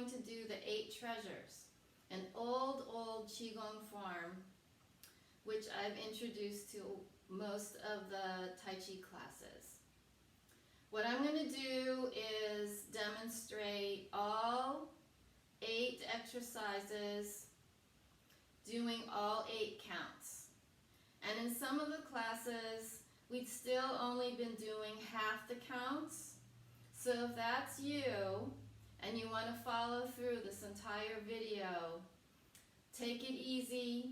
going to do the 8 treasures, an old Qigong form, which I've introduced to most of the Tai Chi classes. What I'm going to do is demonstrate all 8 exercises, doing all 8 counts. And in some of the classes, we've still only been doing half the counts. So if that's you, and you want to follow through this entire video, take it easy,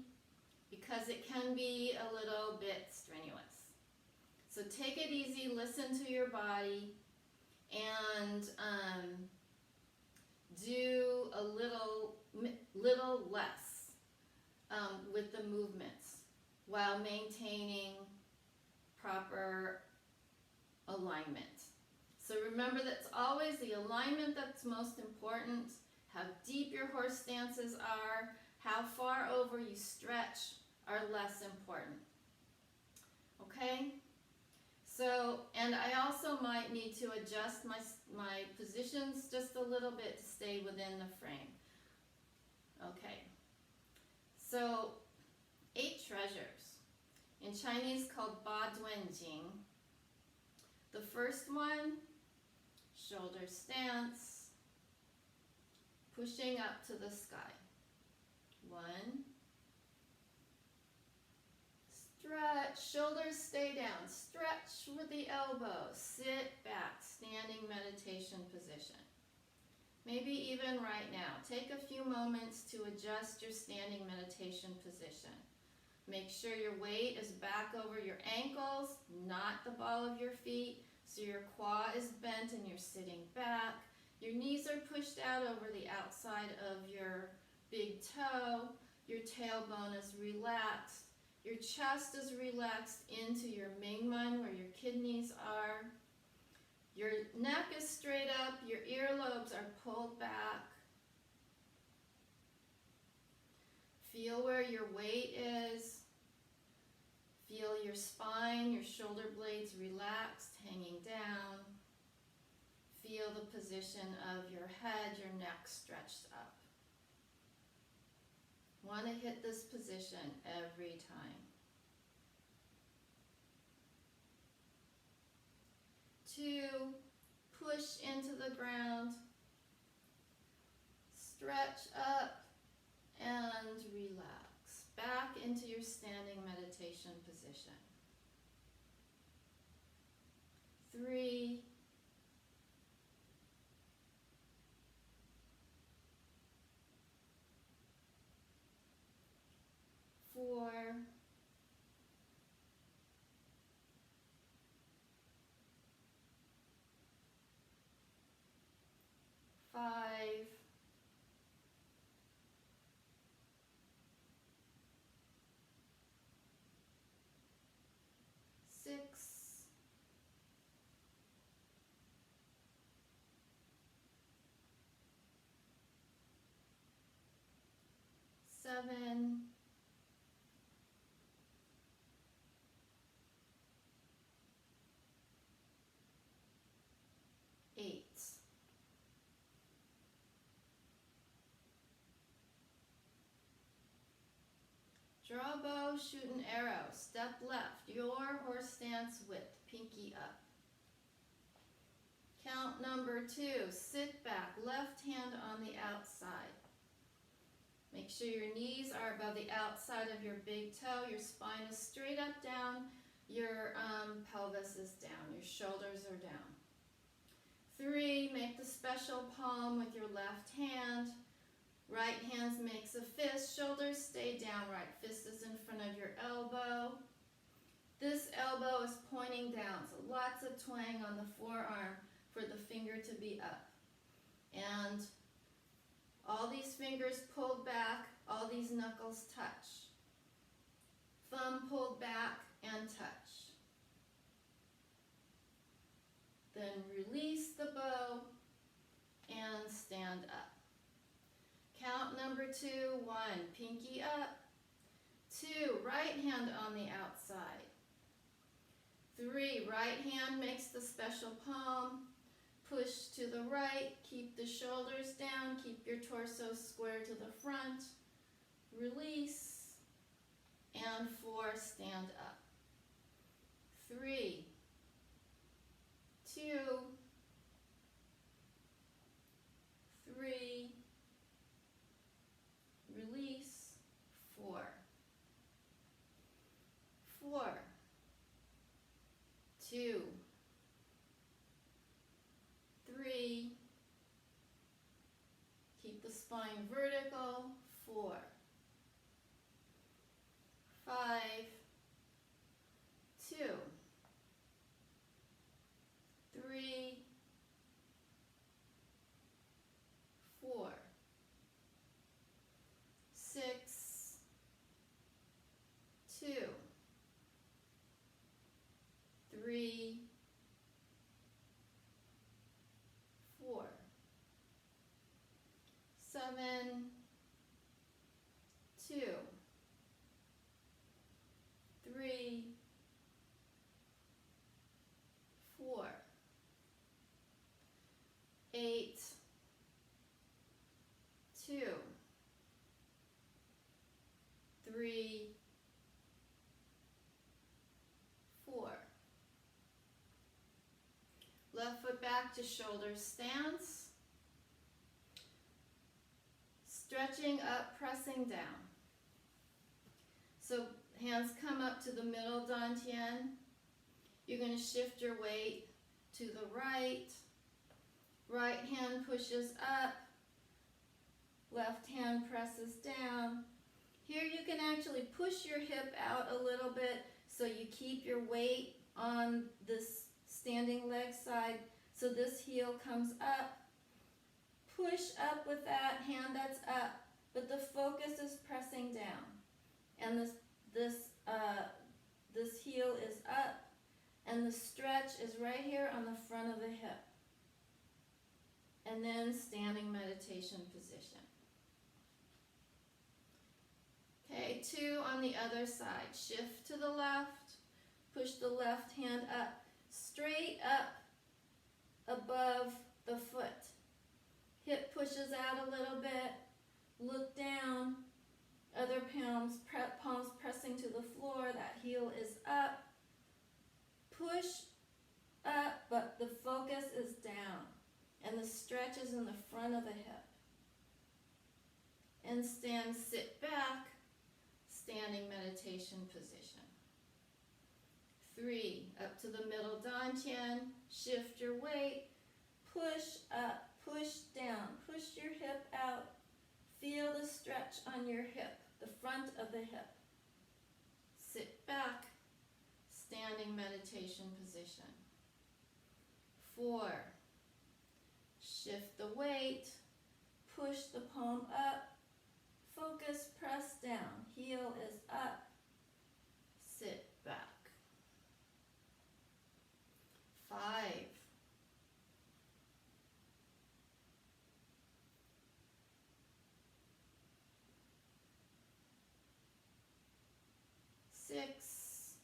because it can be a little bit strenuous. So take it easy, listen to your body, and do a little less with the movements while maintaining proper alignment. So remember, that's always the alignment that's most important. How deep your horse stances are, how far over you stretch are less important. Okay? So, and I also might need to adjust my positions just a little bit to stay within the frame. Okay. So, 8 treasures. In Chinese called Duan Jing. The first one, shoulder stance, pushing up to the sky. 1. Stretch, shoulders stay down. Stretch with the elbows. Sit back, standing meditation position. Maybe even right now. Take a few moments to adjust your standing meditation position. Make sure your weight is back over your ankles, not the ball of your feet, so your quad is bent and you're sitting back. Your knees are pushed out over the outside of your big toe. Your tailbone is relaxed. Your chest is relaxed into your Mingmen, where your kidneys are. Your neck is straight up. Your earlobes are pulled back. Feel where your weight is. Feel your spine, your shoulder blades relaxed, hanging down. Feel the position of your head, your neck stretched up. Want to hit this position every time. 2, push into the ground, stretch up, and relax. Back into your standing meditation position. 3, 4, 5, 6, 7, 8. Draw a bow, shoot an arrow. Step left, your horse stance width, pinky up. Count number 2, sit back, left hand on the outside. Make sure your knees are above the outside of your big toe, your spine is straight up, down, your pelvis is down, your shoulders are down. 3, make the special palm with your left hand. Right hand makes a fist, shoulders stay down, right fist is in front of your elbow. This elbow is pointing down, so lots of twang on the forearm for the finger to be up. And all these fingers pulled back, all these knuckles touch. Thumb pulled back and touch. Then release the bow and stand up. Count number 2, 1, pinky up. 2, right hand on the outside. 3, right hand makes the special palm. push to the right, keep the shoulders down, keep your torso square to the front, release, and 4, stand up. 3, 2, 3, release, 4, 4, 2, 3, keep the spine vertical, 4, 5, 2, 3, 4, 6, 2, 3, 4, 7, 2, 3, 4, 8, 2, 3, 4. Left foot back to shoulder stance. Stretching up, pressing down. So hands come up to the middle dantian. You're going to shift your weight to the right. Right hand pushes up. Left hand presses down. Here you can actually push your hip out a little bit so you keep your weight on this standing leg side. So this heel comes up. Push up with that hand that's up, but the focus is pressing down. And this heel is up, and the stretch is right here on the front of the hip. And then standing meditation position. Okay, 2 on the other side. Shift to the left, push the left hand up, straight up above the foot. Hip pushes out a little bit, look down, other palms pressing to the floor, that heel is up. Push up, but the focus is down, and the stretch is in the front of the hip. And stand, sit back, standing meditation position. 3, up to the middle dantian, shift your weight, push up, push down, push your hip out, feel the stretch on your hip, the front of the hip. Sit back, standing meditation position. 4, shift the weight, push the palm up, focus, press down, heel is up, sit back. 5, 6,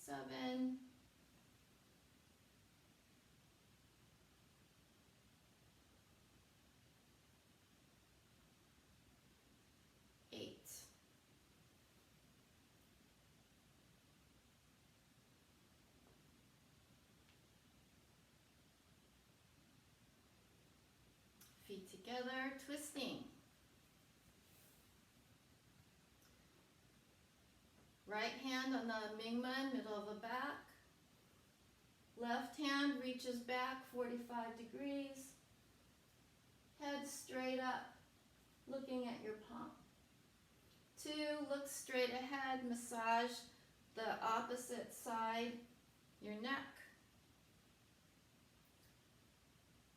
7, 8, 'Feet together, twisting. Right hand on the Mingmen, middle of the back. Left hand reaches back 45 degrees. Head straight up, looking at your palm. 2, look straight ahead, massage the opposite side, your neck.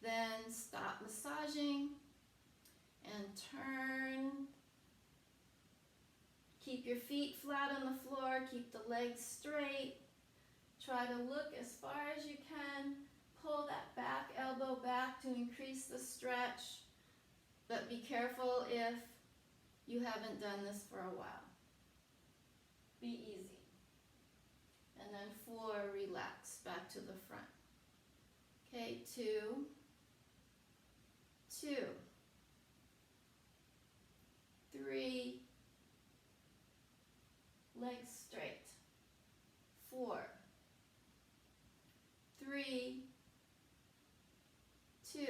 Then stop massaging and turn. Keep your feet flat on the floor, keep the legs straight. Try to look as far as you can. Pull that back elbow back to increase the stretch. But be careful if you haven't done this for a while. Be easy. And then 4, relax, back to the front. Okay, 2, 2, 3, legs straight, 4, 3, 2,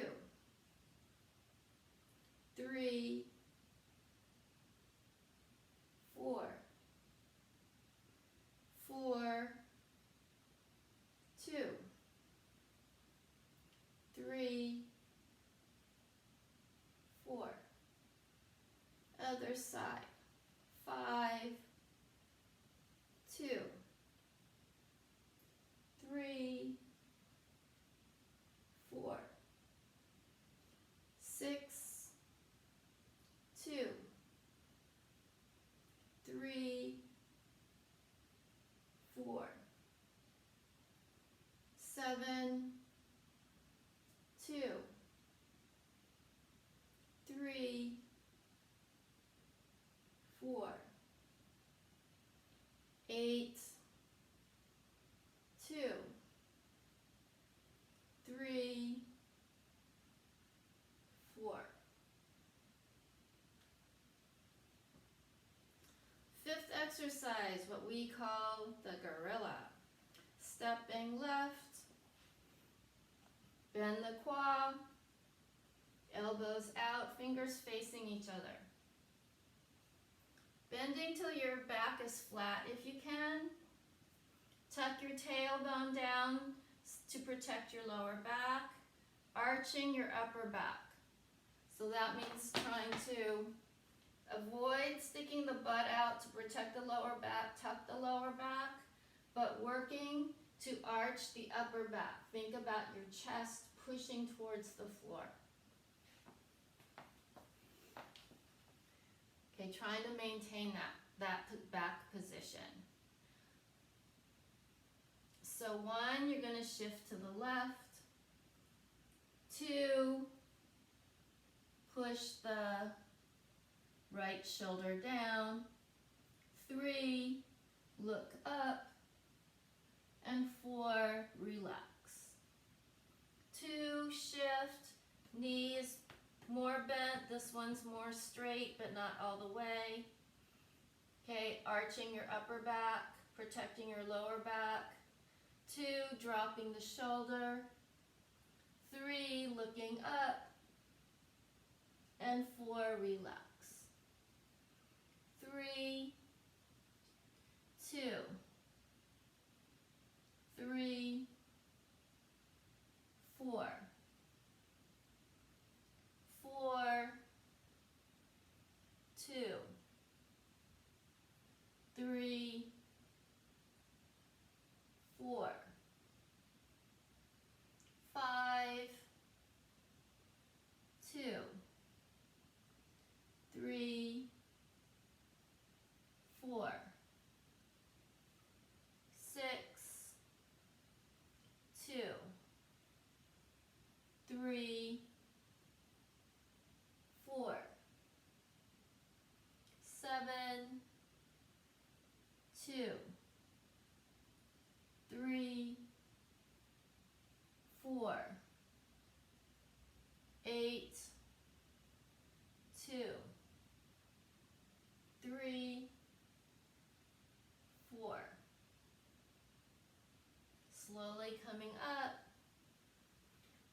3, 4, 4, 2, 3, 4. Other side. 5, 2, 3, 4, 6, 2, 3, 4, 7, 2, 3, 4, 8, 2, 3, 4. Fifth exercise, what we call the gorilla. Stepping left, bend the quad, elbows out, fingers facing each other. Bending till your back is flat if you can. Tuck your tailbone down to protect your lower back, arching your upper back. So that means trying to avoid sticking the butt out to protect the lower back, tuck the lower back, but working to arch the upper back. Think about your chest pushing towards the floor. Okay, trying to maintain that back position. So 1, you're going to shift to the left. 2, push the right shoulder down. 3, look up. And 4, relax. 2, shift, knees more bent. This one's more straight, but not all the way. Okay, arching your upper back, protecting your lower back. 2, dropping the shoulder. 3, looking up. And 4, relax. 3, 2, 3, 4, 4, 2, 3, 4, 5, 2, 3, 4, 6, 2, 3, 4, 7, 2, 3, 4, 8, 2, 3, 4. Slowly coming up.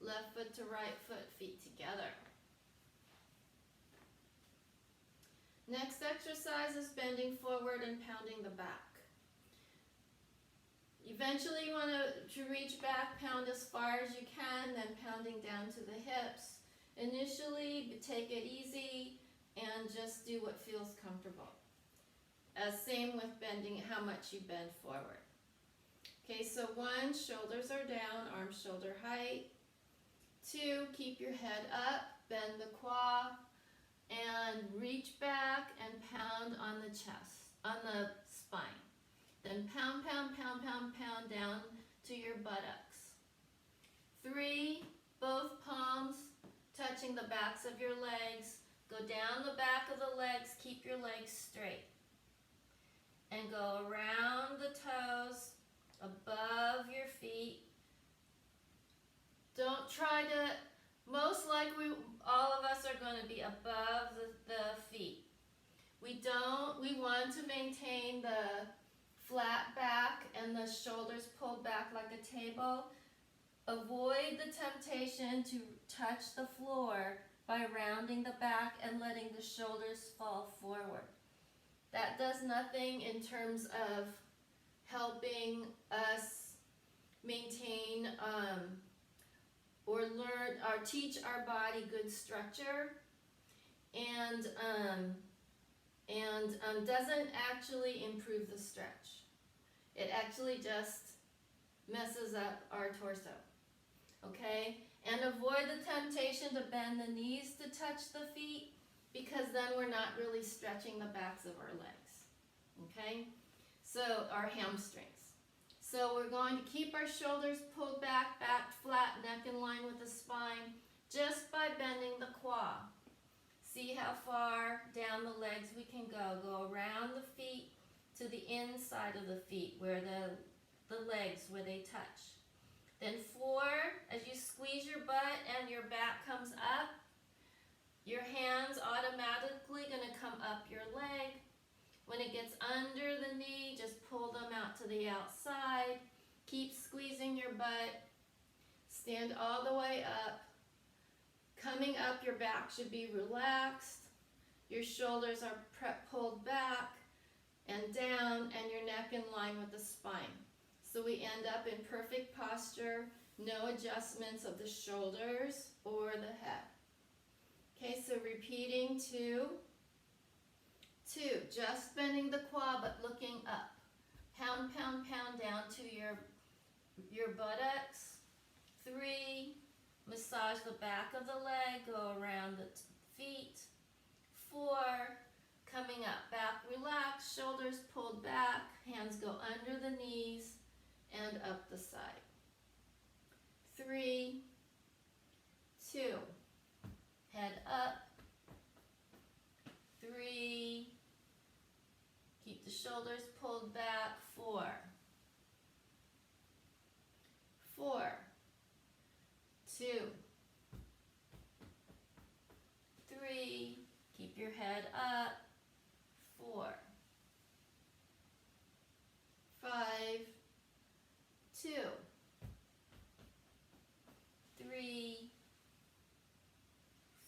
Left foot to right foot, feet together. Next exercise is bending forward and pounding the back. Eventually you want to reach back, pound as far as you can, then pounding down to the hips. Initially, take it easy and just do what feels comfortable. Same with bending, how much you bend forward. Okay, so 1, shoulders are down, arms shoulder height. 2, keep your head up, bend the quad, and reach back and pound on the chest, on the spine. Then pound, pound, pound, pound, pound down to your buttocks. 3, both palms touching the backs of your legs, Go down the back of the legs, keep your legs straight. And go around the toes, above your feet. Don't try to, most likely all of us are going to be above the feet. We want to maintain the flat back and the shoulders pulled back like a table. Avoid the temptation to touch the floor by rounding the back and letting the shoulders fall forward. That does nothing in terms of helping us maintain or learn or teach our body good structure, and doesn't actually improve the stretch. It actually just messes up our torso. Okay? And avoid the temptation to bend the knees to touch the feet, because then we're not really stretching the backs of our legs. Okay? So, our hamstrings. So we're going to keep our shoulders pulled back, back flat, neck in line with the spine, just by bending the quad. See how far down the legs we can go. Go around the feet to the inside of the feet, where the legs, where they touch. Then 4, as you squeeze your butt and your back comes up, your hands automatically going to come up your leg. When it gets under the knee, just pull them out to the outside. Keep squeezing your butt. Stand all the way up. Coming up, your back should be relaxed. Your shoulders are pulled back and down, and your neck in line with the spine. So we end up in perfect posture, no adjustments of the shoulders or the head. Okay, so repeating 2. 2, just bending the quad but looking up. Pound, pound, pound down to your buttocks. 3, massage the back of the leg, go around the feet. 4, coming up, back relaxed, shoulders pulled back, hands go under the knees and up the side. 3, 2, head up. 3, keep the shoulders pulled back. 4, 4, 2, 3, keep your head up. 4, 5, 2, 3,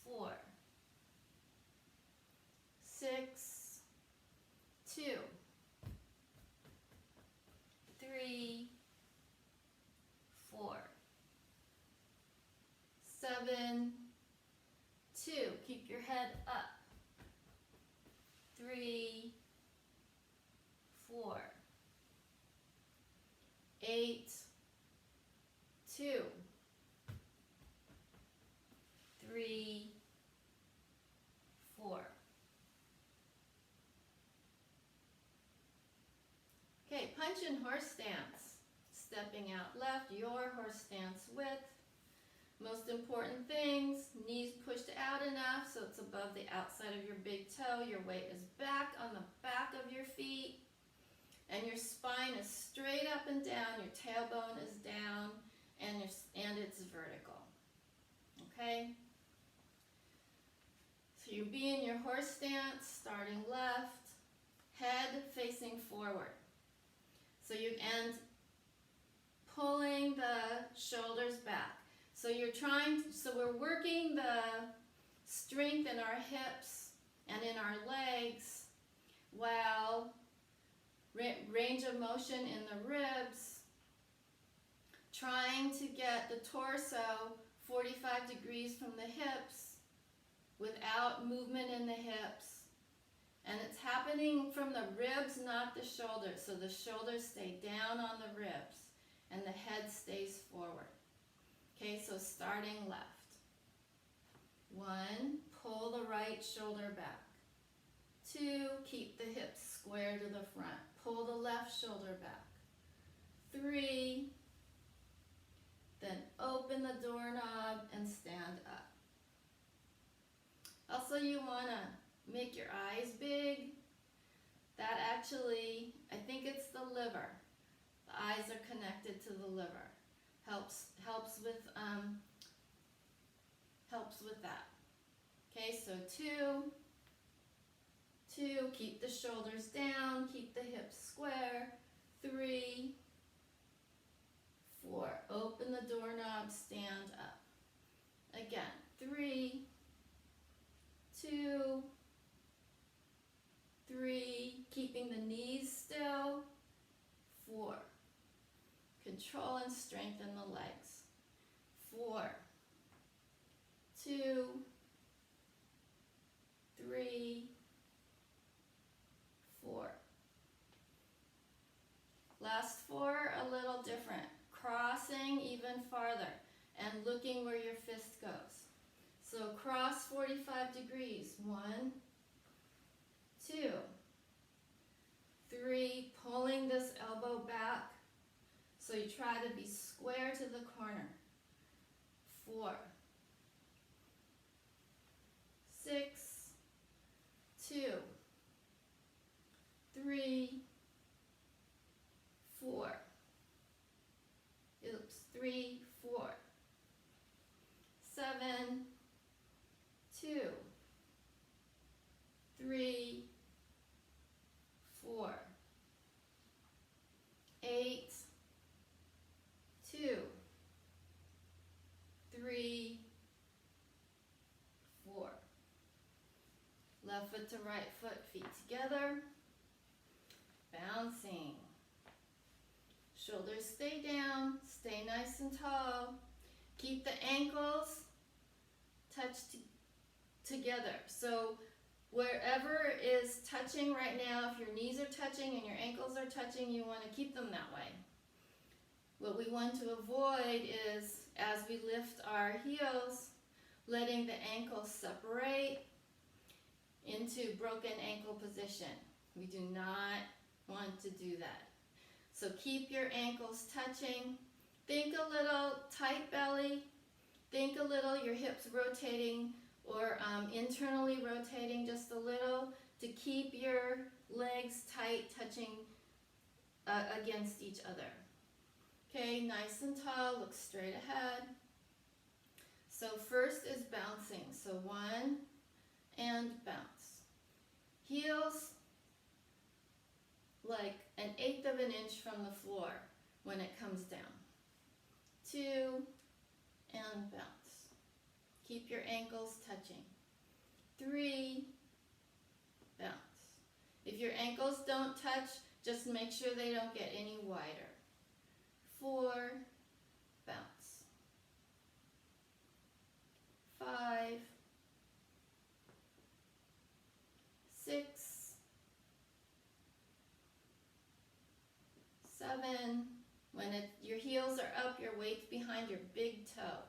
4, 6, 2, 3, 4, 7, 2, keep your head up. 3, 4, 8, 2, 3, 4. Okay, punch and horse stance. Stepping out left, your horse stance width. Most important things, knees pushed out enough so it's above the outside of your big toe. Your weight is back on the back of your feet. And your spine is straight up and down. Your tailbone is down and it's vertical. Okay? So you be in your horse stance, starting left, head facing forward. So you end pulling the shoulders back. So we're working the strength in our hips and in our legs, while range of motion in the ribs, trying to get the torso 45 degrees from the hips without movement in the hips. And it's happening from the ribs, not the shoulders. So the shoulders stay down on the ribs and the head stays forward. Okay, so starting left. 1, pull the right shoulder back. 2, keep the hips square to the front. Pull the left shoulder back. 3, then open the doorknob and stand up. Also, you want to make your eyes big. That actually, I think it's the liver. The eyes are connected to the liver. Helps with that. Okay, so 2, keep the shoulders down, keep the hips square. 3, 4, open the doorknob, stand up. Again, 3, 2, 3, keeping the knees still. 4, control and strengthen the legs. 4, 2, 3, 4. Last 4, a little different. Crossing even farther and looking where your fist goes. So cross 45 degrees. 1, 2, 3, pulling this elbow back. So you try to be square to the corner. 4, 6, 2, 3, 4. Oops, 3, 4. 7, 2, 3, 4. 8, 2, 3, 4. Left foot to right foot, feet together. Bouncing. Shoulders stay down, stay nice and tall. Keep the ankles touched together. So wherever is touching right now, if your knees are touching and your ankles are touching, you want to keep them that way. What we want to avoid is, as we lift our heels, letting the ankles separate into broken ankle position. We do not want to do that. So keep your ankles touching. Think a little tight belly. Think a little your hips rotating or internally rotating just a little to keep your legs tight, touching against each other. Okay, nice and tall, look straight ahead. So first is bouncing. So 1 and bounce. Heels like 1/8 of an inch from the floor when it comes down. 2 and bounce. Keep your ankles touching. 3, bounce. If your ankles don't touch, just make sure they don't get any wider. 4, bounce. 5, 6, 7. When your heels are up, your weight's behind your big toe.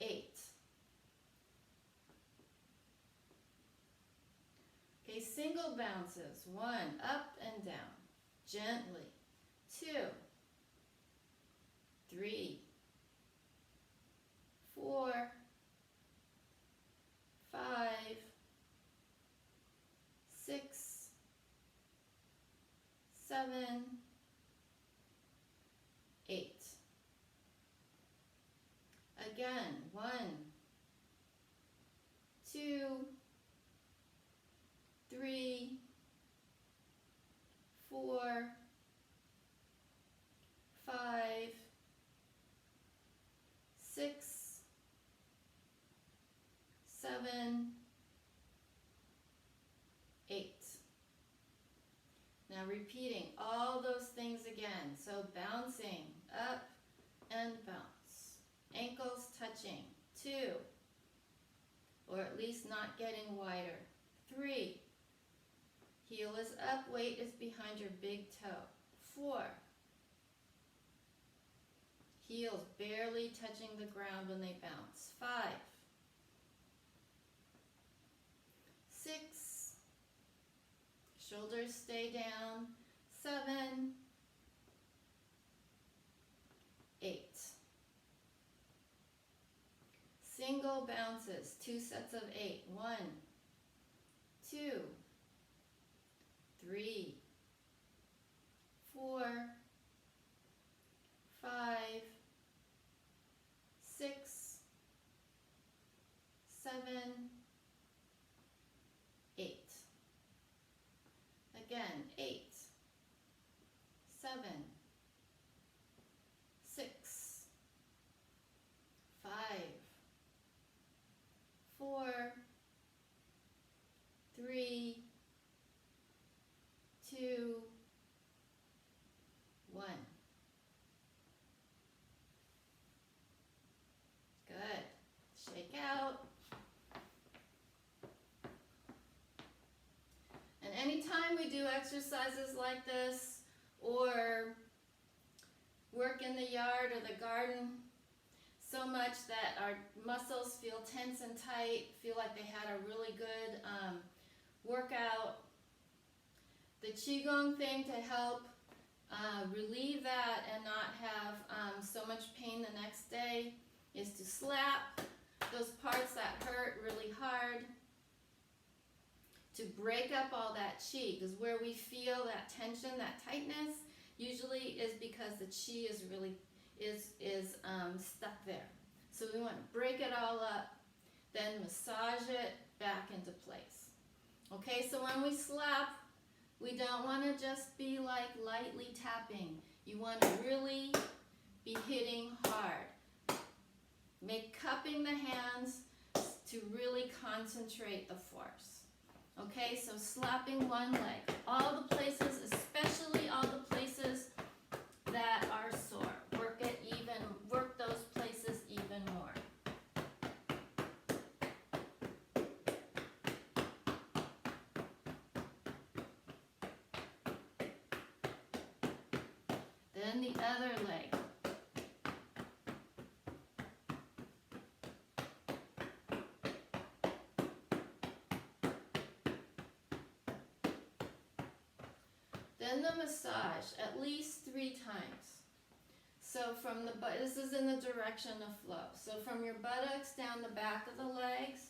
8. Okay, single bounces. 1, up and down, gently. 2, 3, 4, 5, 6, 7, 8. Again, 1, 2, 3, 4, 5, 6, 7, 8. Now repeating all those things again. So bouncing, up and bounce. Ankles touching. 2, or at least not getting wider. 3, heel is up, weight is behind your big toe. 4, heels barely touching the ground when they bounce. 5, 6, shoulders stay down. 7, 8. Single full bounces, 2 sets of 8. 1, 2, 3, 4, 5, 6, 7, 8. Again, 8, 7, 6, 5, 4, 3, 2, 1. Good. Shake out. And anytime we do exercises like this, or work in the yard or the garden so much that our muscles feel tense and tight, feel like they had a really good workout, the Qigong thing to help relieve that and not have so much pain the next day is to slap those parts that hurt really hard, to break up all that qi, because where we feel that tension, that tightness, usually is because the qi is really stuck there. So we want to break it all up, then massage it back into place. Okay, so when we slap, we don't want to just be like lightly tapping. You want to really be hitting hard. Make cupping the hands to really concentrate the force. Okay, so slapping one leg. All the places, especially all the places that are sore. Work those places even more. Then the other leg. Then the massage, at least 3 times. So from the butt, this is in the direction of flow. So from your buttocks down the back of the legs,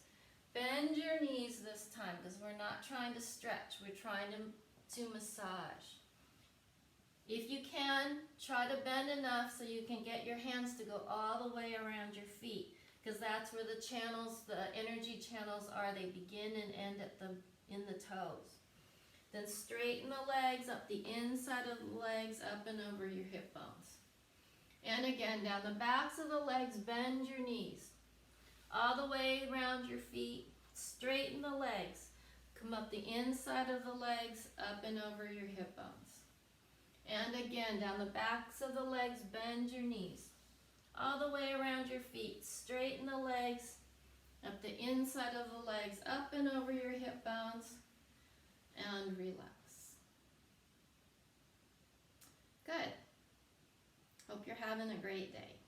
bend your knees this time, because we're not trying to stretch, we're trying to massage. If you can, try to bend enough so you can get your hands to go all the way around your feet, because that's where the channels, the energy channels are. They begin and end in the toes. Then straighten the legs up the inside of the legs, up and over your hip bones. And again, down the backs of the legs, bend your knees. All the way around your feet, straighten the legs. Come up the inside of the legs, up and over your hip bones. And again, down the backs of the legs, bend your knees. All the way around your feet, straighten the legs, up the inside of the legs, up and over your hip bones, and relax. Good. Hope you're having a great day.